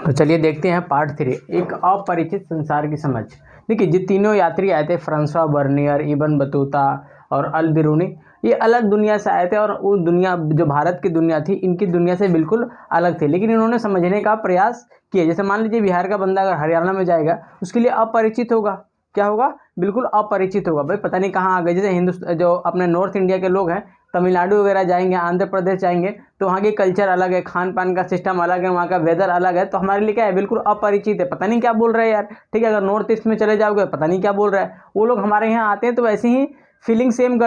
तो चलिए देखते हैं पार्ट 3, एक अपरिचित संसार की समझ। देखिए, जो तीनों यात्री आए थे, फ्रांसवा बर्नियर, इब्न बतूता और अल बिरूनी, ये अलग दुनिया से आए थे और वो दुनिया जो भारत की दुनिया थी, इनकी दुनिया से बिल्कुल अलग थे। लेकिन इन्होंने समझने का प्रयास किया। जैसे मान लीजिए बिहार का बंदा अगर हरियाणा में जाएगा, उसके लिए अपरिचित होगा। क्या होगा? बिल्कुल अपरिचित होगा। भाई पता नहीं कहाँ आ गए। जैसे हिंदुस्तान जो अपने नॉर्थ इंडिया के लोग हैं, तमिलनाडु वगैरह जाएंगे, आंध्र प्रदेश जाएंगे, तो वहाँ की कल्चर अलग है, खान पान का सिस्टम अलग है, वहाँ का वेदर अलग है। तो हमारे लिए क्या है? बिल्कुल अपरिचित है, पता नहीं क्या बोल रहे हैं यार। ठीक है, अगर नॉर्थ ईस्ट में चले जाओगे, पता नहीं क्या बोल रहा है। वो लोग हमारे यहाँ आते हैं तो वैसे ही फीलिंग सेम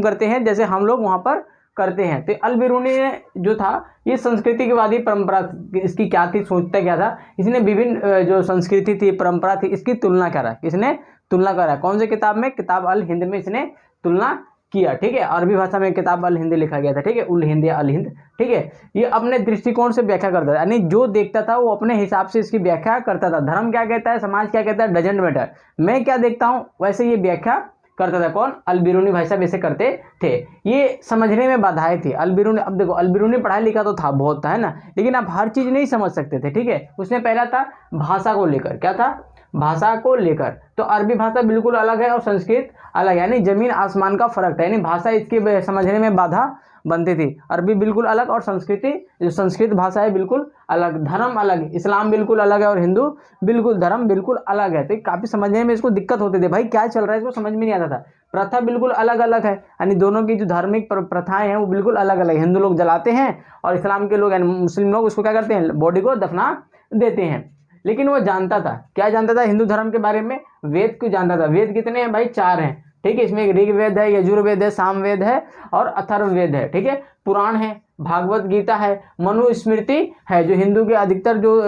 करते हैं जैसे हम लोग वहाँ पर करते हैं। तो अल बिरूनी जो था, ये संस्कृतिवादी परंपरा, इसकी क्या थी, सोचता क्या था, इसने विभिन्न जो संस्कृति थी, परंपरा थी, इसकी तुलना करा। किसने तुलना करा? कौन से किताब में? किताब अल हिंद में इसने तुलना किया। ठीक है, अरबी भाषा में किताब अल हिंद लिखा गया था। ठीक है, उल हिंद या अल हिंद। ठीक है, ये अपने दृष्टिकोण से व्याख्या करता था, यानी जो देखता था वो अपने हिसाब से इसकी व्याख्या करता था। धर्म क्या कहता है, समाज क्या कहता है, डजेंट मैटर, मैं क्या देखता हूँ वैसे ये व्याख्या करता था। कौन? अल बिरूनी भाई साहब ऐसे करते थे। ये समझने में बाधाएं थी अल बिरूनी। अब देखो, अल बिरूनी पढ़ा लिखा तो था, बहुत था, है ना, लेकिन आप हर चीज नहीं समझ सकते थे। ठीक है, उसने पहला था भाषा को लेकर। क्या था? भाषा को लेकर। तो अरबी भाषा बिल्कुल अलग है और संस्कृत अलग है, यानी जमीन आसमान का फर्क था। यानी भाषा इसके समझने में बाधा बनती थी। अरबी बिल्कुल अलग और संस्कृति, जो संस्कृत भाषा है, बिल्कुल अलग। धर्म अलग, इस्लाम बिल्कुल अलग है और हिंदू बिल्कुल, धर्म बिल्कुल अलग है। तो काफी समझने में इसको दिक्कत होती थी, भाई क्या चल रहा है, इसको समझ में नहीं आता था। प्रथा बिल्कुल अलग अलग है, यानी दोनों की जो धार्मिक प्रथाएं हैं वो बिल्कुल अलग अलग। हिंदू लोग जलाते हैं और इस्लाम के लोग यानी मुस्लिम लोग उसको क्या करते हैं, बॉडी को दफना देते हैं। लेकिन वो जानता था, क्या जानता था? हिंदू धर्म के बारे में वेद को जानता था। वेद कितने हैं भाई? 4 हैं। ठीक है, इसमें एक ऋग्वेद है, यजुर्वेद है, सामवेद है और अथर्ववेद है। ठीक है, पुराण है, भागवत गीता है, मनुस्मृति है। जो हिंदू के अधिकतर जो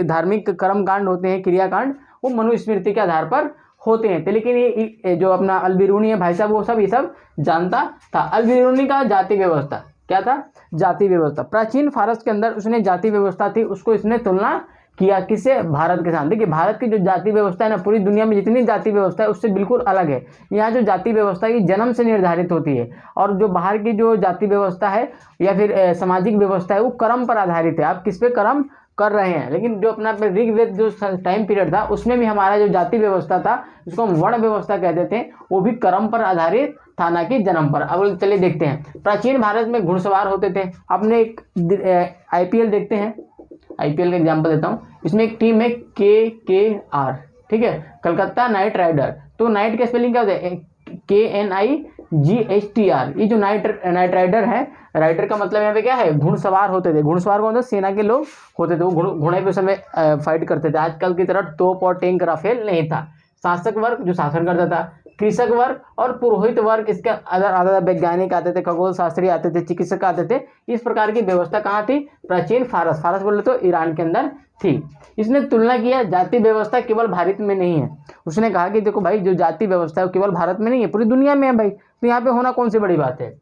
धार्मिक कर्म कांड होते हैं, क्रियाकांड, वो मनुस्मृति के आधार पर होते हैं। तो लेकिन ये जो अपना अल बिरूनी है भाई साहब, वो सब ये सब जानता था। अल बिरूनी का जाति व्यवस्था क्या था? जाति व्यवस्था। प्राचीन फारस के अंदर उसने जाति व्यवस्था थी, उसको इसने तुलना किया। किसे? भारत के साथ। देखिए, भारत की जो जाति व्यवस्था है ना, पूरी दुनिया में जितनी जाति व्यवस्था है उससे बिल्कुल अलग है। यहाँ जो जाति व्यवस्था है ये जन्म से निर्धारित होती है, और जो बाहर की जो जाति व्यवस्था है या फिर सामाजिक व्यवस्था है वो कर्म पर आधारित है। आप किस पे कर्म कर रहे हैं। लेकिन जो अपना ऋग्वेद जो टाइम पीरियड था, उसमें भी हमारा जो जाति व्यवस्था था, जिसको हम वर्ण व्यवस्था कहते थे, वो भी कर्म पर आधारित था, ना कि जन्म पर। अब चलिए देखते हैं, प्राचीन भारत में घुड़सवार होते थे। आपने एक आईपीएल देखते हैं, आईपीएल का एग्जांपल देता हूं। इसमें एक टीम है KKR, ठीक है, कलकत्ता नाइट राइडर। तो नाइट का स्पेलिंग क्या होता है? KNIGHTR। ये जो नाइट राइडर है, राइडर का मतलब यहाँ पे क्या है? घुड़सवार होते थे। घुड़सवार कौन थे? सेना के लोग होते थे। वो घोड़े पे समय फाइट करते थे। आजकल की तरह तोप और टैंक राफेल नहीं था। शासक वर्ग जो शासन करता था, कृषक वर्ग और पुरोहित वर्ग, इसके आधा वैज्ञानिक आते थे, खगोल शास्त्री आते थे, चिकित्सक आते थे। इस प्रकार की व्यवस्था कहाँ थी? प्राचीन फारस। फारस बोले तो ईरान के अंदर थी। इसने तुलना किया, जाति व्यवस्था केवल भारत में नहीं है। उसने कहा कि देखो भाई, जो जाति व्यवस्था है वो केवल भारत में नहीं है, पूरी दुनिया में है भाई। तो यहाँ पे होना कौन सी बड़ी बात है?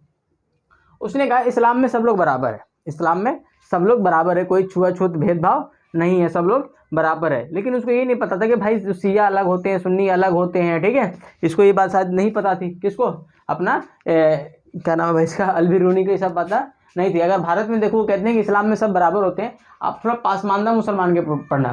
उसने कहा इस्लाम में सब लोग बराबर है। इस्लाम में सब लोग बराबर है, कोई छुआछूत भेदभाव नहीं है, सब लोग बराबर है। लेकिन उसको ये नहीं पता था कि भाई शिया अलग होते हैं, सुन्नी अलग होते हैं। ठीक है, इसको ये बात शायद नहीं पता थी। किसको? अपना क्या नाम है भाई इसका, अल बिरूनी को ये सब पता नहीं थी। अगर भारत में देखो, कहते हैं कि इस्लाम में सब बराबर होते हैं। आप थोड़ा पासमानदा मुसलमान के पढ़ना,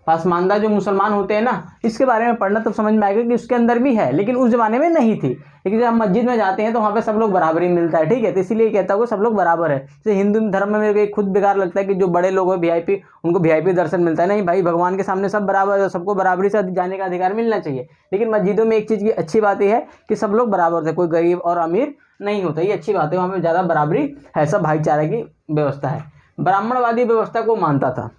पासमानदा जो मुसलमान होते हैं ना, इसके बारे में पढ़ना, तब समझ में आएगा कि उसके अंदर भी है, लेकिन उस जमाने में नहीं थी। लेकिन जब हम मस्जिद में जाते हैं तो वहाँ पे सब लोग बराबरी मिलता है। ठीक है, तो इसीलिए कहता हूँ सब लोग बराबर है। जैसे हिंदू धर्म में मेरे को खुद बेकार लगता है कि जो बड़े लोग हैं VIP, उनको VIP दर्शन मिलता है। नहीं भाई, भगवान के सामने सब बराबर है, सबको बराबरी से जाने का अधिकार मिलना चाहिए। लेकिन मस्जिदों में एक चीज़ की अच्छी बात यह है कि सब लोग बराबर थे, कोई गरीब और अमीर नहीं होता। ये अच्छी बात है, वहाँ पर ज़्यादा बराबरी है, सब भाईचारे की व्यवस्था है। ब्राह्मणवादी व्यवस्था को मानता था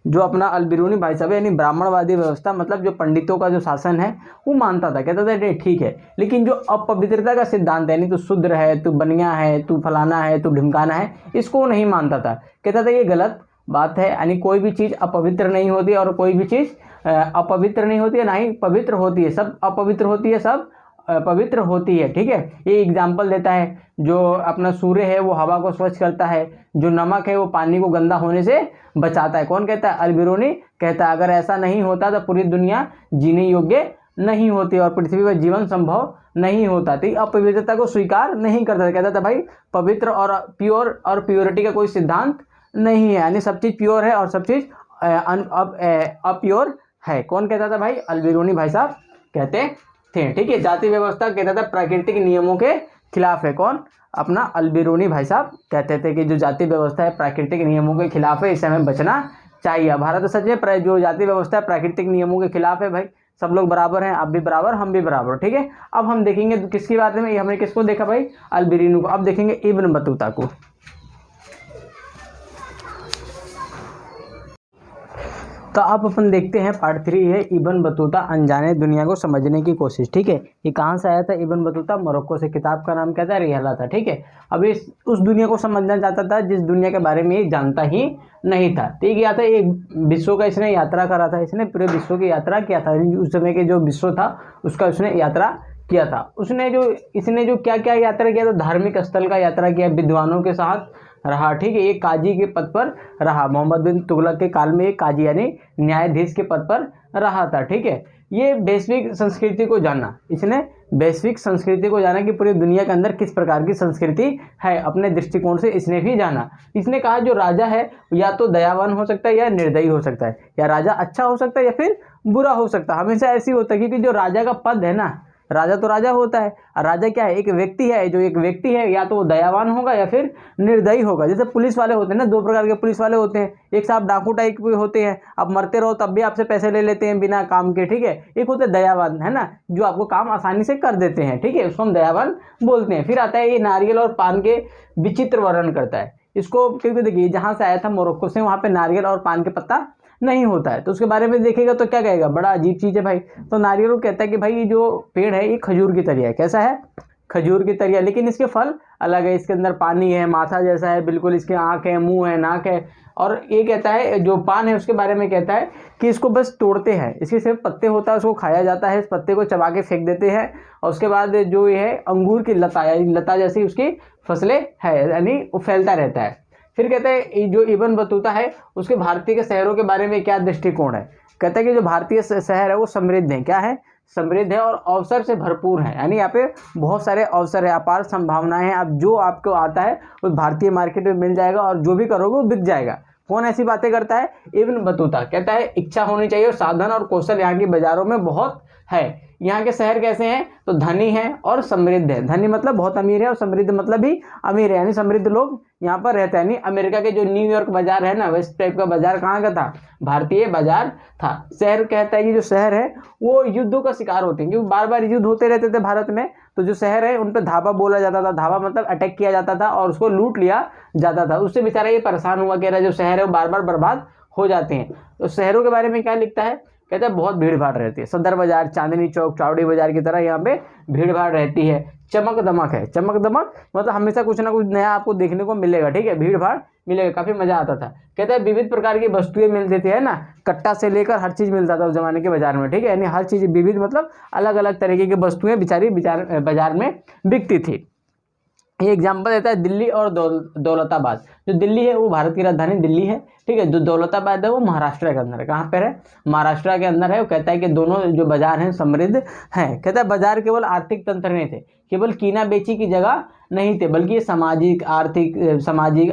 जो अपना अल बिरूनी भाई साहब, यानी ब्राह्मणवादी व्यवस्था, मतलब जो पंडितों का जो शासन है वो मानता था। कहता था नहीं ठीक है, लेकिन जो अपवित्रता का सिद्धांत है, यानी तू शूद्र है, तू बनिया है, तू फलाना है, तू ढिमकाना है, इसको नहीं मानता था। कहता था ये गलत बात है, यानी कोई भी चीज़ अपवित्र नहीं होती और कोई भी चीज़ अपवित्र नहीं होती है, ना ही पवित्र होती है। सब अपवित्र होती है, सब पवित्र होती है। ठीक है, ये एग्जाम्पल देता है। जो अपना सूर्य है वो हवा को स्वच्छ करता है, जो नमक है वो पानी को गंदा होने से बचाता है। कौन कहता है? अल बिरूनी कहता है अगर ऐसा नहीं होता तो पूरी दुनिया जीने योग्य नहीं होती और पृथ्वी पर जीवन संभव नहीं होता। तो अपवित्रता को स्वीकार नहीं करता था। कहता था भाई पवित्र और प्योर और प्योरिटी का कोई सिद्धांत नहीं है, यानी सब चीज़ प्योर है और सब चीज़ अप्योर है। कौन कहता था भाई? अल्बिरूनी भाई साहब कहते थे। ठीक है, जाति व्यवस्था कहता था प्राकृतिक नियमों के खिलाफ है। कौन? अपना अल्बिरूनी भाई साहब कहते थे कि जो जाति व्यवस्था है प्राकृतिक नियमों के खिलाफ है, इससे हमें बचना चाहिए। भारत सच में जो जाति व्यवस्था है प्राकृतिक नियमों के खिलाफ है भाई, सब लोग बराबर हैं, आप भी बराबर, हम भी बराबर। ठीक है, अब हम देखेंगे किसकी बात में, हमने किसको देखा भाई? अल्बिरूनी को। अब देखेंगे इब्न बतूता को। तो अब अपन देखते हैं पार्ट 3 है इब्न बतूता अनजाने दुनिया को समझने की कोशिश। ठीक है, ये कहाँ से आया था इब्न बतूता? मोरक्को से। किताब का नाम क्या था? रिहला था। ठीक है, अब इस उस दुनिया को समझना चाहता था जिस दुनिया के बारे में ये जानता ही नहीं था। तो ये क्या था? एक विश्व का इसने यात्रा करा था, इसने पूरे विश्व की यात्रा किया था। उस समय के जो विश्व था उसका उसने यात्रा किया था। इसने जो क्या क्या यात्रा किया था? धार्मिक स्थल का यात्रा किया, विद्वानों के साथ रहा। ठीक है, ये काजी के पद पर रहा। मोहम्मद बिन तुगलक के काल में एक काजी यानी न्यायाधीश के पद पर रहा था। ठीक है, ये वैश्विक संस्कृति को जाना, इसने वैश्विक संस्कृति को जाना कि पूरी दुनिया के अंदर किस प्रकार की संस्कृति है, अपने दृष्टिकोण से इसने भी जाना। इसने कहा जो राजा है या तो दयावान हो सकता है या निर्दयी हो सकता है, या राजा अच्छा हो सकता है या फिर बुरा हो सकता है। हमेशा ऐसी होता है क्योंकि जो राजा का पद है ना, राजा तो राजा होता है, और राजा क्या है? एक व्यक्ति है। जो एक व्यक्ति है या तो वो दयावान होगा या फिर निर्दयी होगा। जैसे पुलिस वाले होते हैं ना, दो प्रकार के पुलिस वाले होते हैं। एक साहब डाकू टाइप के होते हैं, आप मरते रहो तब भी आपसे पैसे ले लेते हैं बिना काम के। ठीक है, एक होते हैं दयावान, है ना, जो आपको काम आसानी से कर देते हैं। ठीक है, उसको हम दयावान बोलते हैं। फिर आता है ये नारियल और पान के विचित्र वर्णन करता है इसको, क्योंकि देखिए जहाँ से आया था मोरक्को से, वहाँ पे नारियल और पान के पत्ता नहीं होता है, तो उसके बारे में देखेगा तो क्या कहेगा? बड़ा अजीब चीज़ है भाई। तो नारियल कहता है कि भाई ये जो पेड़ है ये खजूर की तरह है। कैसा है? खजूर की तरह, लेकिन इसके फल अलग है। इसके अंदर पानी है, माथा जैसा है बिल्कुल, इसके आँख है, मुंह है, नाक है। और ये कहता है जो पान है उसके बारे में कहता है कि इसको बस तोड़ते हैं, इसके सिर्फ पत्ते होता है, उसको खाया जाता है, इस पत्ते को चबा के फेंक देते हैं। और उसके बाद जो ये है अंगूर की लता, यानी लता जैसी उसकी फसलें है, यानी वो फैलता रहता है। फिर कहते हैं जो इब्न बतूता है उसके भारतीय के शहरों के बारे में क्या दृष्टिकोण है? कहता है कि जो भारतीय शहर है वो समृद्ध है। क्या है? समृद्ध है और अवसर से भरपूर है, यानी यहाँ पे बहुत सारे अवसर है, अपार संभावनाएं हैं। अब जो आपको आता है उस भारतीय मार्केट में मिल जाएगा और जो भी करोगे वो बिक जाएगा। कौन ऐसी बातें करता है? इब्न बतूता कहता है इच्छा होनी चाहिए और साधन और कौशल यहाँ की बाजारों में बहुत है। यहाँ के शहर कैसे हैं? तो धनी हैं और समृद्ध है। धनी मतलब बहुत अमीर है और समृद्ध मतलब भी अमीर है, यानी समृद्ध लोग यहाँ पर रहते हैं। यानी अमेरिका के जो न्यूयॉर्क बाजार है ना, वैसे टाइप का बाजार कहाँ का था? भारतीय बाजार था। शहर कहता है कि जो शहर है वो युद्धों का शिकार होते हैं, क्योंकि बार बार युद्ध होते रहते थे भारत में। तो जो शहर है उन पर धावा बोला जाता था। धावा मतलब अटैक किया जाता था और उसको लूट लिया जाता था। उससे बेचारा ये परेशान हुआ कि जो शहर है वो बार बार बर्बाद हो जाते हैं। तो शहरों के बारे में क्या लिखता है? कहता है बहुत भीड़ भाड़ रहती है। सदर बाजार, चांदनी चौक, चावड़ी बाजार की तरह यहाँ पे भीड़ भाड़ रहती है। चमक दमक है। चमक दमक मतलब हमेशा कुछ ना कुछ नया आपको देखने को मिलेगा। ठीक है, भीड़ भाड़ मिलेगा, काफी मजा आता था। कहता है विविध प्रकार की वस्तुएं मिलती थी, है ना, कट्टा से लेकर हर चीज मिलता था उस जमाने के बाजार में। ठीक है, यानी हर चीज विविध मतलब अलग अलग तरीके की वस्तुएं बाजार में बिकती थी। ये एग्जाम्पल देता है दिल्ली और दौलताबाद। जो दिल्ली है वो भारत की राजधानी दिल्ली है। ठीक है, जो दौलताबाद है वो महाराष्ट्र के अंदर है। कहाँ पर है? महाराष्ट्र के अंदर है। वो कहता है कि दोनों जो बाजार हैं समृद्ध हैं। कहता है बाजार केवल आर्थिक तंत्र नहीं थे, केवल कीना बेची की जगह नहीं थे, बल्कि ये सामाजिक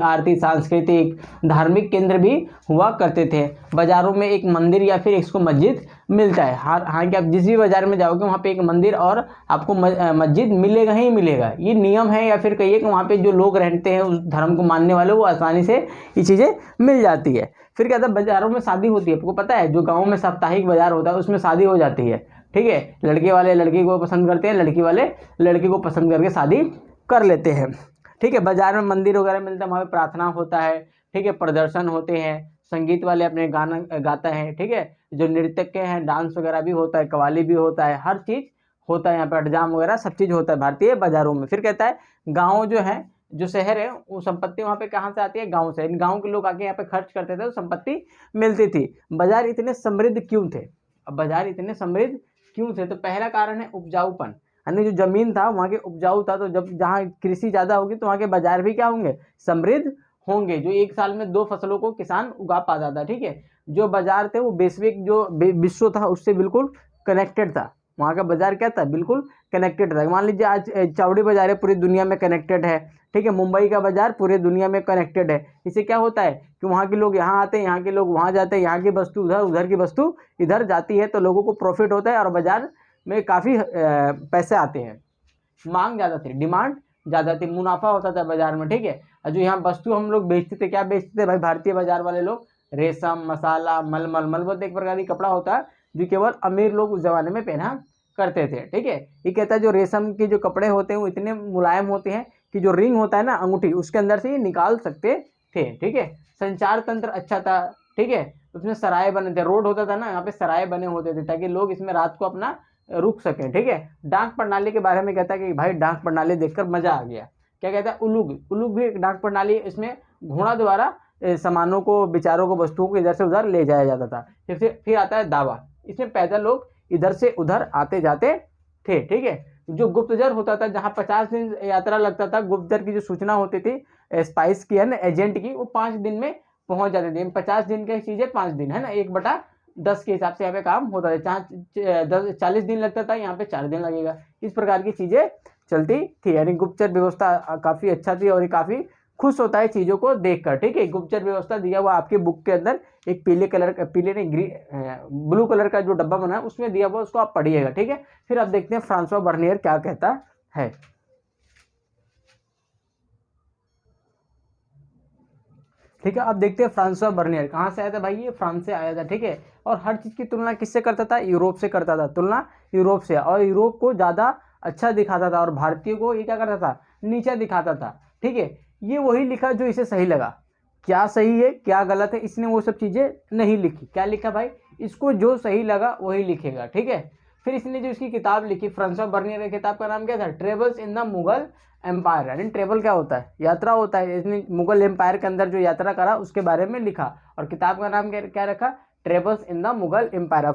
आर्थिक सांस्कृतिक धार्मिक केंद्र भी हुआ करते थे। बाजारों में एक मंदिर या फिर इसको मस्जिद मिलता है। हाँ कि आप जिस भी बाजार में जाओगे वहाँ पे एक मंदिर और आपको मस्जिद मिलेगा ही मिलेगा। ये नियम है, या फिर कहिए कि वहाँ पे जो लोग रहते हैं उस धर्म को मानने वाले, वो आसानी से ये चीज़ें मिल जाती है। फिर क्या था? बाजारों में शादी होती है। आपको पता है जो गाँव में साप्ताहिक बाजार होता है उसमें शादी हो जाती है। ठीक है, लड़के वाले लड़की को पसंद करते हैं, लड़की वाले लड़की को पसंद करके शादी कर लेते हैं। ठीक है, बाजार में मंदिर वगैरह मिलता है, वहाँ पे प्रार्थना होता है। ठीक है, प्रदर्शन होते हैं, संगीत वाले अपने गाना गाता है। ठीक है, जो नृत्यज्ञ हैं डांस वगैरह भी होता है, कव्वाली भी होता है, हर चीज़ होता है यहाँ पे, अठजाम वगैरह सब चीज़ होता है भारतीय बाजारों में। फिर कहता है गाँव जो है, जो शहर है, वो संपत्ति वहाँ पे कहाँ से आती है? गाँव से। इन गाँव के लोग आके यहाँ पे खर्च करते थे तो संपत्ति मिलती थी। बाजार इतने समृद्ध क्यों थे? अब बाजार इतने समृद्ध क्यों थे? तो पहला कारण है उपजाऊपन, यानी जो जमीन था वहाँ के उपजाऊ था। तो जब जहाँ कृषि ज़्यादा होगी तो वहाँ के बाजार भी क्या होंगे? समृद्ध होंगे। जो एक साल में 2 फसलों को किसान उगा पाता था। ठीक है, जो बाजार थे वो वैश्विक जो विश्व था उससे बिल्कुल कनेक्टेड था। वहाँ का बाजार क्या था? बिल्कुल कनेक्टेड था। मान लीजिए आज चावड़ी बाजार है पूरी दुनिया में कनेक्टेड है, ठीक है, मुंबई का बाजार पूरे दुनिया में कनेक्टेड है। इससे क्या होता है कि वहाँ के लोग यहाँ आते हैं, यहाँ के लोग वहाँ जाते हैं, यहाँ की वस्तु उधर, उधर की वस्तु इधर जाती है, तो लोगों को प्रॉफिट होता है और बाजार में काफ़ी पैसे आते हैं। मांग ज़्यादा थी, डिमांड ज़्यादा थी, मुनाफा होता था बाजार में, ठीक है। और जो यहाँ वस्तु हम लोग बेचते थे, क्या बेचते थे भाई भारतीय बाजार वाले लोग? रेशम, मसाला, मलमल। मलमल एक प्रकार की कपड़ा होता है जो केवल अमीर लोग उस जमाने में पहना करते थे, ठीक है। ये कहता है जो रेशम के जो कपड़े होते हैं वो इतने मुलायम होते हैं कि जो रिंग होता है ना अंगूठी, उसके अंदर से ये निकाल सकते थे, ठीक है। संचार तंत्र अच्छा था, ठीक है। उसमें सराय बने थे, रोड होता था ना, यहाँ पे सराय बने होते थे ताकि लोग इसमें रात को अपना रुक सकें, ठीक है। डाक प्रणाली के बारे में कहता है कि भाई डाक प्रणाली देखकर मजा आ गया। क्या कहता है? उलूग। उलूग भी एक डाक प्रणाली, इसमें घोड़ा द्वारा सामानों को, विचारों को, वस्तुओं को इधर से उधर ले जाया जाता था। फिर आता है दावा। इसमें पैदल लोग इधर से उधर आते जाते थे, ठीक है। जो गुप्तचर होता था, जहाँ 50 दिन यात्रा लगता था, गुप्तचर की जो सूचना होती थी स्पाइस की है ना, एजेंट की, वो 5 दिन में पहुंच जाती थी। 50 दिन की चीजें 5 दिन है ना, 1/10 के हिसाब से यहाँ पे काम होता था। 40 दिन लगता था, यहाँ पे 4 दिन लगेगा। इस प्रकार की चीजें चलती थी, यानी गुप्तचर व्यवस्था काफी अच्छा थी और ये काफी खुश होता है चीजों को देखकर, ठीक है। गुप्तचर व्यवस्था दिया हुआ आपके बुक के अंदर एक पीले कलर का, पीले नहीं, ब्लू कलर का जो डब्बा बना है उसमें दिया हुआ, उसको आप पढ़िएगा, ठीक है। फिर आप देखते हैं फ्रांसवा बर्नियर क्या कहता है। ठीक है, अब देखते हैं फ्रांसवा बर्नियर कहाँ से आया था भाई? ये फ्रांस से आया था, ठीक है। और हर चीज़ की तुलना किससे करता था? यूरोप से करता था, तुलना यूरोप से, और यूरोप को ज़्यादा अच्छा दिखाता था और भारतीयों को ये क्या करता था? नीचा दिखाता था, ठीक है। ये वही लिखा जो इसे सही लगा। क्या सही है क्या गलत है, इसने वो सब चीज़ें नहीं लिखी। क्या लिखा भाई? इसको जो सही लगा वही लिखेगा, ठीक है। फिर इसने जो इसकी किताब लिखी, फ्रांसवा बर्नियर की किताब का नाम क्या था? Travels in the Mughal empire. यानी ट्रेवल क्या होता है? यात्रा होता है। इसने मुगल एम्पायर के अंदर जो यात्रा करा उसके बारे में लिखा, और किताब का नाम क्या रखा? Travels in the Mughal empire.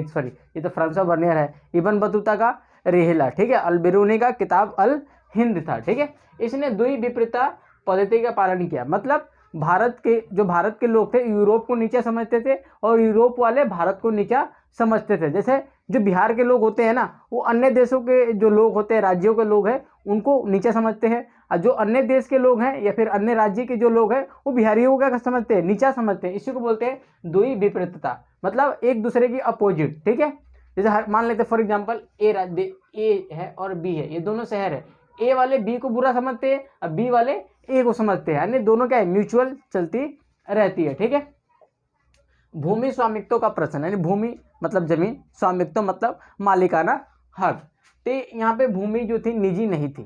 Sorry, ये तो फ्रांसवा बर्नियर है। इब्न बतूता का रेहला, ठीक है। अल बिरूनी का किताब अल हिंद था, ठीक है। इसने द्वि विपरीता पद्धति का पालन किया। मतलब भारत के लोग थे यूरोप को नीचा समझते थे, और यूरोप वाले भारत को नीचा समझते थे। जैसे जो बिहार के लोग होते हैं ना, वो अन्य देशों के जो लोग होते हैं, राज्यों के लोग हैं, उनको नीचा समझते हैं। और जो अन्य देश के लोग हैं या फिर अन्य राज्य के जो लोग हैं, वो बिहारियों को क्या समझते हैं? नीचा समझते हैं। इसी को बोलते हैं द्वि विपरीतता, मतलब एक दूसरे की अपोजिट, ठीक है। जैसे मान लेते हैं फॉर एग्जाम्पल, ए है और बी है, ये दोनों शहर है। ए वाले बी को बुरा समझते हैं और बी वाले ए को समझते हैं, यानी दोनों क्या है? म्यूचुअल चलती रहती है, ठीक है। भूमि स्वामित्व का प्रश्न, यानी भूमि मतलब जमीन, स्वामित्व मतलब मालिकाना हक। तो यहाँ पे भूमि जो थी निजी नहीं थी,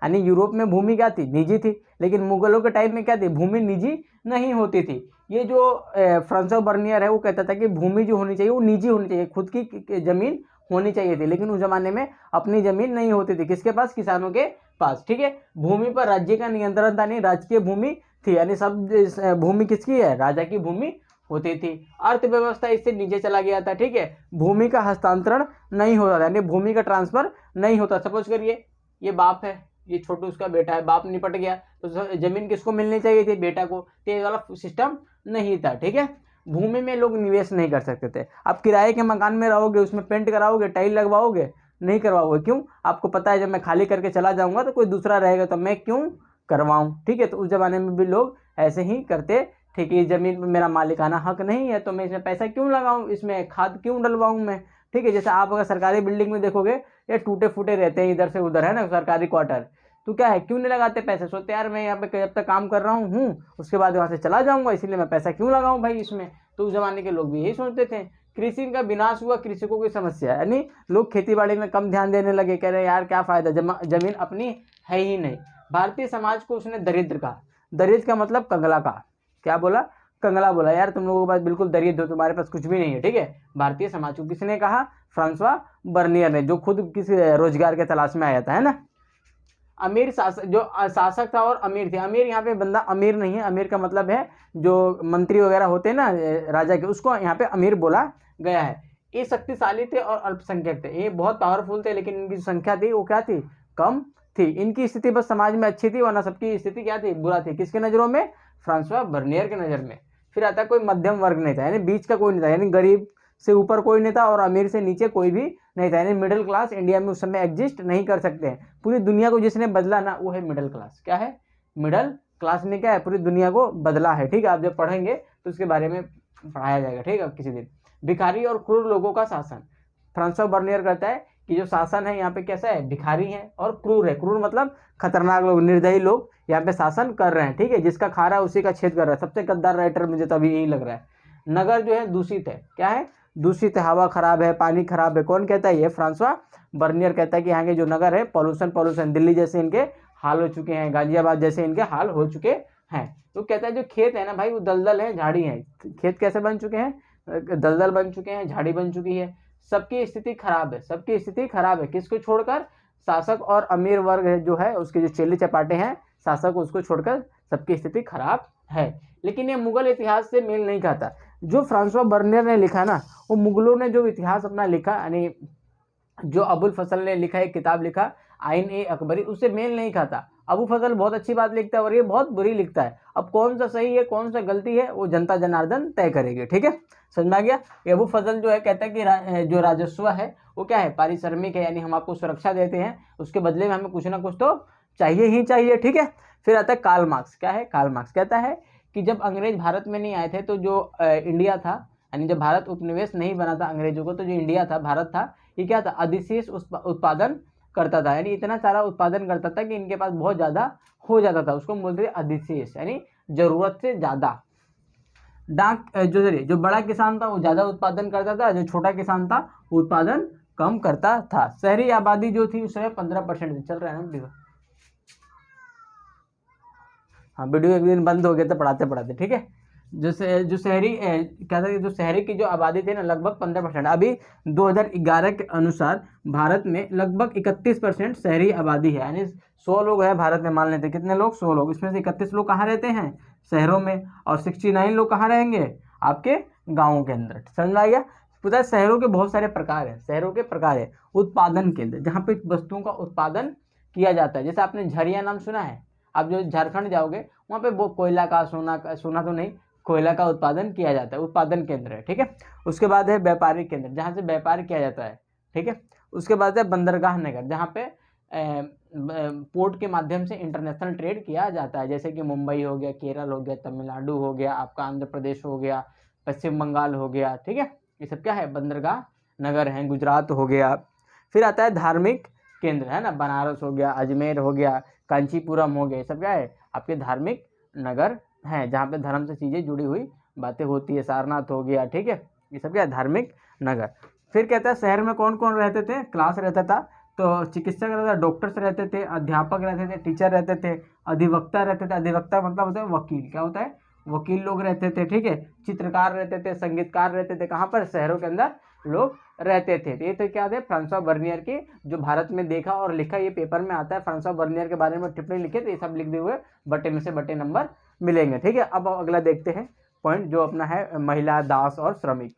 यानी यूरोप में भूमि क्या थी? निजी थी। लेकिन मुगलों के टाइम में क्या थी? भूमि निजी नहीं होती थी। ये जो फ्रांसवा बर्नियर है वो कहता था कि भूमि जो होनी चाहिए वो निजी होनी चाहिए, खुद की जमीन होनी चाहिए थी। लेकिन उस जमाने में अपनी जमीन नहीं होती थी, किसके पास? किसानों के पास, ठीक है। भूमि पर राज्य का नियंत्रण था नहीं, राजकीय भूमि थी, यानी सब भूमि किसकी है? राजा की भूमि होती थी। अर्थव्यवस्था इससे नीचे चला गया था, ठीक है। भूमि का हस्तांतरण नहीं होता था, यानी भूमि का ट्रांसफर नहीं होता। सपोज करिए ये बाप है, ये छोटू उसका बेटा है, बाप निपट गया तो जमीन किसको मिलनी चाहिए थी? बेटा को। तेज वाला सिस्टम नहीं था, ठीक है। भूमि में लोग निवेश नहीं कर सकते थे। आप किराए के मकान में रहोगे, उसमें पेंट कराओगे, टाइल लगवाओगे? नहीं करवाओगे। क्यों? आपको पता है जब मैं खाली करके चला जाऊंगा तो कोई दूसरा रहेगा, तो मैं क्यों करवाऊं, ठीक है। तो उस जमाने में भी लोग ऐसे ही करते, ठीक है। जमीन पर मेरा मालिकाना हक नहीं है तो मैं इसमें पैसा क्यों लगाऊं, इसमें खाद क्यों डलवाऊं मैं, ठीक है। जैसे आप अगर सरकारी बिल्डिंग में देखोगे, ये टूटे फूटे रहते हैं इधर से उधर, है ना, सरकारी क्वार्टर। तो क्या है, क्यों नहीं लगाते पैसे? सोचते यार मैं यहाँ पे जब तक काम कर रहा हूँ उसके बाद वहाँ से चला जाऊंगा, इसीलिए मैं पैसा क्यों लगाऊं भाई इसमें। तो उस जमाने के लोग भी यही सोचते थे। कृषि का विनाश हुआ, कृषकों की समस्या, यानी लोग खेती बाड़ी में कम ध्यान देने लगे, कह रहे यार क्या फायदा, जमीन अपनी है ही नहीं। भारतीय समाज को उसने दरिद्र कहा। दरिद्र का मतलब कंगला का। क्या बोला? कंगला बोला। यार तुम लोगों के पास बिल्कुल दरिद्र हो, तुम्हारे पास कुछ भी नहीं है, ठीक है। भारतीय समाज को किसने कहा? फ्रांसवा बर्नियर ने, जो खुद किसी रोजगार के तलाश में आया था, है ना। अमीर शासक, जो शासक था और अमीर थे। अमीर यहाँ पे बंदा अमीर नहीं है, अमीर का मतलब है जो मंत्री वगैरह होते हैं ना राजा के, उसको यहाँ पे अमीर बोला गया है। ये शक्तिशाली थे और अल्पसंख्यक थे। ये बहुत पावरफुल थे, लेकिन इनकी संख्या थी वो क्या थी? कम थी। इनकी स्थिति बस समाज में अच्छी थी, वरना सबकी स्थिति क्या थी? बुरा थी। किसके नज़रों में? फ्रांसवा बर्नियर के नज़र में। फिर आता कोई मध्यम वर्ग नहीं था, यानी बीच का कोई नहीं था, यानी गरीब से ऊपर कोई नहीं था और अमीर से नीचे कोई भी नहीं था, यानी मिडिल क्लास इंडिया में उस समय एग्जिस्ट नहीं कर सकते हैं। पूरी दुनिया को जिसने बदला ना वो है मिडिल क्लास। क्या है? मिडिल क्लास ने क्या है, पूरी दुनिया को बदला है। ठीक है, आप जब पढ़ेंगे तो उसके बारे में पढ़ाया जाएगा, ठीक है, किसी दिन। भिखारी और क्रूर लोगों का शासन। फ्रांसवा बर्नियर कहता है कि जो शासन है यहाँ पे कैसा है, भिखारी है और क्रूर है। क्रूर मतलब खतरनाक लोग, निर्दयी लोग यहाँ पे शासन कर रहे हैं। ठीक है, जिसका खा रहा है उसी का छेद कर रहा है। सबसे गद्दार राइटर मुझे तो अभी यही लग रहा है। नगर जो है दूषित है। क्या है? दूषित है, हवा खराब है, पानी खराब है। कौन कहता है? ये फ्रांसवा बर्नियर कहता है कि यहाँ के जो नगर है पॉल्यूशन दिल्ली जैसे इनके हाल हो चुके हैं, गाजियाबाद जैसे इनके हाल हो चुके हैं। तो कहता है जो खेत है ना भाई वो दलदल है, झाड़ी है। खेत कैसे बन चुके हैं? दलदल बन चुके हैं, झाड़ी बन चुकी है। सबकी स्थिति खराब है, सबकी स्थिति खराब है। किसको छोड़कर? शासक और अमीर वर्ग जो है उसके जो चेले चपाटे हैं शासक, उसको छोड़कर सबकी स्थिति खराब है। लेकिन ये मुगल इतिहास से मेल नहीं खाता। जो फ्रांसवा बर्नियर ने लिखा ना, वो मुगलों ने जो इतिहास अपना लिखा, यानी जो अबुल फजल ने लिखा, एक किताब लिखा आइन ए अकबरी, उससे मेल नहीं खाता। अबू फजल बहुत अच्छी बात लिखता है और ये बहुत बुरी लिखता है। अब कौन सा सही है कौन सा गलती है वो जनता जनार्दन तय करेगी। ठीक है, समझ में आ गया? अबू फजल जो है कहता है कि जो राजस्व है वो क्या है? पारिश्रमिक है, यानी हम आपको सुरक्षा देते हैं, उसके बदले में हमें कुछ ना कुछ तो चाहिए ही चाहिए। ठीक है, फिर आता है कार्ल मार्क्स। क्या है? कार्ल मार्क्स कहता है कि जब अंग्रेज भारत में नहीं आए थे तो जो इंडिया था, यानी जब भारत उपनिवेश नहीं बना था अंग्रेजों को, तो जो इंडिया था, भारत था, ये क्या था? अधिशेष उत्पादन करता था, यानी इतना सारा उत्पादन करता था कि इनके पास बहुत ज़्यादा हो जाता था। उसको बोलते थे अधिशेष, यानी जरूरत से ज़्यादा। जो बड़ा किसान था वो ज़्यादा उत्पादन करता था, जो छोटा किसान था वो उत्पादन कम करता था। शहरी आबादी जो थी उस समय 15% चल रहा है ना वीडियो। हाँ, वीडियो एक दिन बंद हो गया था पढ़ाते पढ़ाते। ठीक है, जो शहरी क्या था, जो शहरी की जो आबादी थी ना लगभग 15%। अभी 2011 के अनुसार भारत में लगभग 31% शहरी आबादी है, यानी 100 लोग है भारत में, मान लेते हैं कितने लोग? 100 लोग। इसमें से 31 लोग कहाँ रहते हैं? शहरों में। और 69 लोग कहाँ रहेंगे? आपके गाँवों के अंदर। समझ में आ गया? पता है शहरों के बहुत सारे प्रकार हैं। शहरों के प्रकार है उत्पादन केंद्र, जहाँ पे वस्तुओं का उत्पादन किया जाता है। जैसे आपने झरिया नाम सुना है? आप जो झारखंड जाओगे वहाँ पे वो कोयला का, सोना तो नहीं, कोयला का उत्पादन किया जाता है, उत्पादन केंद्र है। ठीक है, उसके बाद है व्यापारिक केंद्र, जहाँ से व्यापार किया जाता है। ठीक है, उसके बाद है बंदरगाह नगर, जहाँ पे पोर्ट के माध्यम से इंटरनेशनल ट्रेड किया जाता है। जैसे कि मुंबई हो गया, केरल हो गया, तमिलनाडु हो गया, आपका आंध्र प्रदेश हो गया, पश्चिम बंगाल हो गया। ठीक है, ये सब क्या है? बंदरगाह नगर हैं। गुजरात हो गया। फिर आता है धार्मिक केंद्र, है ना, बनारस हो गया, अजमेर हो गया, कांचीपुरम हो गया। ये सब क्या है? आपके धार्मिक नगर हैं, जहाँ पे धर्म से चीज़ें जुड़ी हुई बातें होती है। सारनाथ हो गया। ठीक है, ये सब क्या है? धार्मिक नगर। फिर कहता है शहर में कौन कौन रहते थे? क्लास रहता था, तो चिकित्सक रहता था, डॉक्टर्स रहते थे, अध्यापक रहते थे, टीचर रहते थे, अधिवक्ता रहते थे। अधिवक्ता मतलब होता है वकील। क्या होता है? वकील लोग रहते थे। ठीक है, चित्रकार रहते थे, संगीतकार रहते थे। कहाँ पर? शहरों के अंदर लोग रहते थे। तो ये तो क्या थे? फ्रांसवा बर्नियर की जो भारत में देखा और लिखा, ये पेपर में आता है। फ्रांसवा बर्नियर के बारे में टिप्पणी लिखे तो ये सब लिख दिए हुए बटे में से बटे नंबर मिलेंगे। ठीक है, अब अगला देखते हैं पॉइंट जो अपना है महिला, दास और श्रमिक।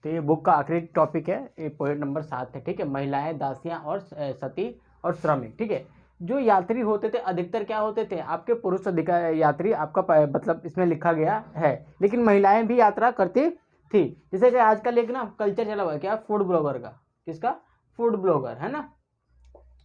तो ये बुक का आखिरी टॉपिक है, ये पॉइंट नंबर 7 है। ठीक है, महिलाएं, दासियां और सती और श्रमिक। ठीक है, जो यात्री होते थे अधिकतर क्या होते थे? आपके पुरुष यात्री, आपका मतलब इसमें लिखा गया है। लेकिन महिलाएं भी यात्रा करती थी। जैसे कि आजकल एक ना कल्चर चला हुआ है, क्या? फूड ब्लॉगर का। किसका? फूड ब्लॉगर, है ना।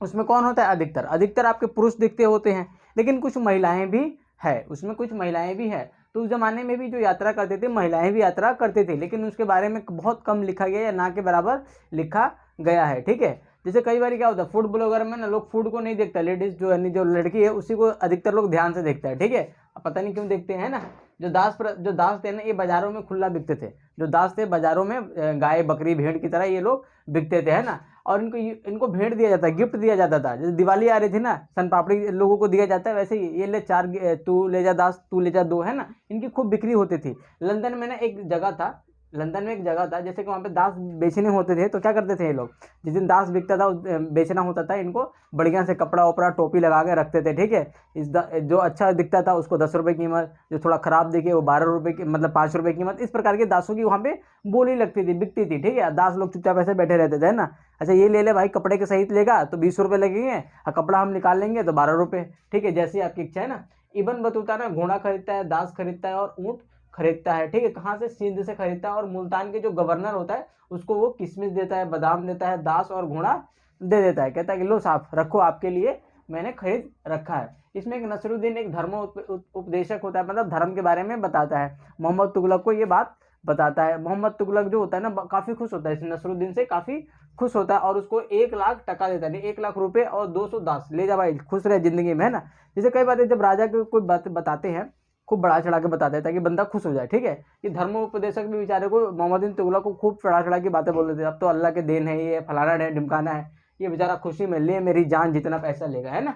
उसमें कौन होता है? अधिकतर अधिकतर आपके पुरुष दिखते होते हैं, लेकिन कुछ महिलाएं भी है उसमें, कुछ महिलाएं भी है। तो उस जमाने में भी जो यात्रा करते थे महिलाएं भी यात्रा करते थे, लेकिन उसके बारे में बहुत कम लिखा गया या ना के बराबर लिखा गया है। ठीक है, जैसे कई बार क्या होता है फूड ब्लॉगर में ना लोग फूड को नहीं देखता, लेडीज जो है, जो लड़की है उसी को अधिकतर लोग ध्यान से देखता है। ठीक है, अब पता नहीं क्यों देखते हैं ना। जो दास थे ना, ये बाजारों में खुला बिकते थे। जो दास थे बाजारों में गाय, बकरी, भेड़ की तरह ये लोग बिकते थे, है ना। और इनको भेंट दिया जाता है, गिफ्ट दिया जाता था। जैसे दिवाली आ रही थी ना, सन पापड़ी लोगों को दिया जाता है, वैसे ही ये ले 4, तू ले जा दास, तू ले जा 2, है ना। इनकी खूब बिक्री होती थी। लंदन में ना एक जगह था, लंदन में एक जगह था, जैसे कि वहाँ पे दास बेचने होते थे, तो क्या करते थे ये लोग? जिस दिन दास बिकता था, बेचना होता था, इनको बढ़िया से कपड़ा वपड़ा टोपी लगा के रखते थे। ठीक है, जो अच्छा दिखता था उसको 10 रुपये कीमत, जो थोड़ा खराब दिखे वो 12 रुपये की, मतलब 5 रुपये कीमत। इस प्रकार के दासों की वहाँ पे बोली लगती थी, बिकती थी। ठीक है, दास लोग चुपचाप ऐसे बैठे रहते थे, है ना। अच्छा ये ले ले भाई, कपड़े के सहित लेगा तो 20 रुपये लगेंगे, और कपड़ा हम निकाल लेंगे तो 12 रुपये। ठीक है, जैसी आपकी इच्छा है ना। इब्न बतूता ना घोड़ा खरीदता है, दास खरीदता है और ऊँट खरीदता है, ठीक है। कहाँ से? सिंध से खरीदता है, और मुल्तान के जो गवर्नर होता है उसको वो किशमिश देता है, बादाम देता है, दास और घोड़ा दे देता है। कहता है कि लो साहब रखो, आपके लिए मैंने खरीद रखा है। इसमें एक नसरुद्दीन एक धर्म उपदेशक होता है, मतलब धर्म के बारे में बताता है, मोहम्मद तुगलक को ये बात बताता है। मोहम्मद तुगलक जो होता है ना काफ़ी खुश होता है, इस नसरुद्दीन से काफ़ी खुश होता है और उसको 1 लाख टका देता है, 1 लाख रुपए और 200 दास, ले जा भाई खुश रहे जिंदगी में, है ना। जैसे कई बातें जब राजा को कोई बात बताते हैं खूब बढ़ा चढ़ा के बताते हैं ताकि बंदा खुश हो जाए, ठीक है। ये धर्मोपदेशक भी बेचारे को मोहम्मद बिन तुगलक को खूब चढ़ा चढ़ा के बातें बोल देते हैं, अब तो अल्लाह के देन है, ये फलाना है ढिमकाना है, ये बेचारा खुशी में ले मेरी जान जितना पैसा लेगा, है ना,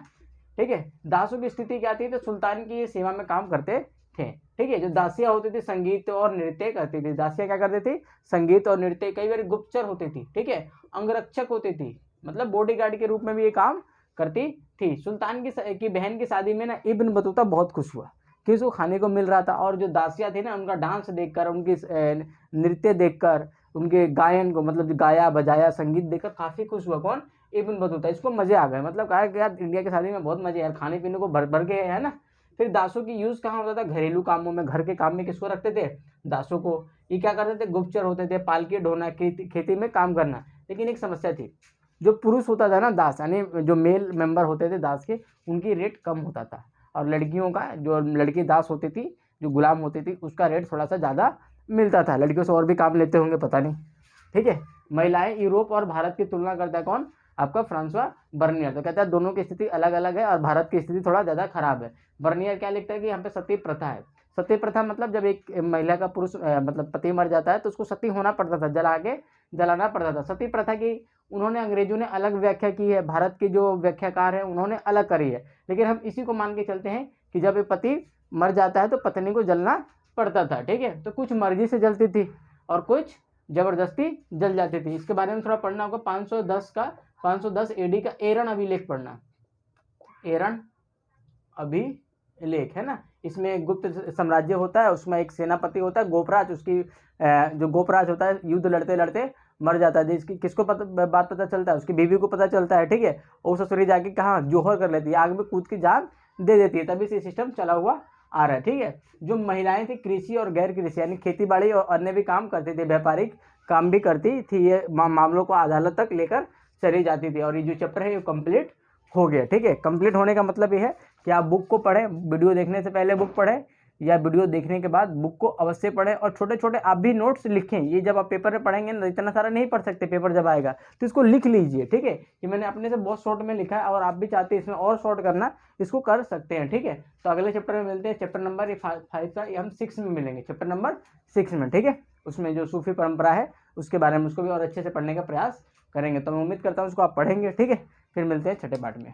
ठीक है। दासों की स्थिति क्या थी? तो सुल्तान की सेवा में काम करते थे, ठीक है। जो दासियां होती थी संगीत और नृत्य करती थी। दासियां क्या करती थी? संगीत और नृत्य। कई बार गुप्तचर होती थी, ठीक है, अंगरक्षक होती थी, मतलब बॉडीगार्ड के रूप में भी ये काम करती थी। सुल्तान की बहन की शादी में ना इब्न बतूता बहुत खुश हुआ कि उसको खाने को मिल रहा था, और जो दासियां थी ना उनका डांस देखकर, उनकी नृत्य देखकर, उनके गायन को मतलब गाया बजाया संगीत देखकर काफी खुश हुआ। कौन? Ibn Battuta. इसको मजे आ गए, मतलब कहा कि यार इंडिया की शादी में बहुत मजे यार, खाने पीने को भर भर के है ना। फिर दासों की यूज कहाँ होता था? घरेलू कामों में, घर के काम में किसको रखते थे? दासों को। ये क्या करते थे? गुप्तचर होते थे, पालकी ढोना, खेती में काम करना। लेकिन एक समस्या थी, जो पुरुष होता था ना दास, यानी जो मेल मेंबर होते थे दास के, उनकी रेट कम होता था, और लड़कियों का, जो लड़की दास होती थी, जो गुलाम होती थी, उसका रेट थोड़ा सा ज़्यादा मिलता था। लड़कियों से और भी काम लेते होंगे पता नहीं, ठीक है। महिलाएं यूरोप और भारत की तुलना करता है कौन? आपका फ्रांसवा बर्नियर। तो कहता है दोनों की स्थिति अलग अलग है और भारत की स्थिति थोड़ा ज़्यादा खराब है। बर्नियर क्या लिखता है कि यहाँ पे सती प्रथा है। सती प्रथा मतलब जब एक महिला का पुरुष मतलब पति मर जाता है तो उसको सती होना पड़ता था, जलाना पड़ता था। सती प्रथा की उन्होंने, अंग्रेजों ने अलग व्याख्या की है, भारत के जो व्याख्याकार हैं उन्होंने अलग करी है, लेकिन हम इसी को मान के चलते हैं कि जब एक पति मर जाता है तो पत्नी को जलना पड़ता था, ठीक है। तो कुछ मर्जी से जलती थी और कुछ जबरदस्ती जल जाती थी। इसके बारे में थोड़ा पढ़ना होगा। 510 एडी का एरन अभिलेख पढ़ना, एरन अभिलेख, है ना। इसमें गुप्त साम्राज्य होता है, उसमें एक सेनापति होता है गोपराज, उसकी जो गोपराज होता है युद्ध लड़ते लड़ते मर जाता है। जिसकी किसको बात पता चलता है? उसकी बीवी को पता चलता है, ठीक है। और ससुरी जाके कहाँ जोहर कर लेती है, आग में कूद की जान दे देती है। तभी से सिस्टम चला हुआ आ रहा है, ठीक है। जो महिलाएं थी कृषि और गैर कृषि यानी खेती बाड़ी और अन्य भी काम करती थी, व्यापारिक काम भी करती थी। ये मामलों को अदालत तक लेकर चली जाती थी। और ये जो चैप्टर है ये कंप्लीट हो गया, ठीक है। कंप्लीट होने का मतलब ये है कि आप बुक को पढ़ें, वीडियो देखने से पहले बुक पढ़ें या वीडियो देखने के बाद बुक को अवश्य पढ़ें, और छोटे छोटे आप भी नोट्स लिखें। ये जब आप पेपर में पढ़ेंगे ना, इतना सारा नहीं पढ़ सकते, पेपर जब आएगा तो इसको लिख लीजिए, ठीक है। कि मैंने अपने से बहुत शॉर्ट में लिखा है और आप भी चाहते हैं इसमें और शॉर्ट करना, इसको कर सकते हैं, ठीक है। तो अगले चैप्टर में मिलते हैं, चैप्टर नंबर 5 का, हम 6 में मिलेंगे, चैप्टर नंबर 6 में, ठीक है। उसमें जो सूफी परंपरा है उसके बारे में, उसको भी और अच्छे से पढ़ने का प्रयास करेंगे। तो मैं उम्मीद करता हूँ उसको आप पढ़ेंगे, ठीक है। फिर मिलते हैं छठे पार्ट में।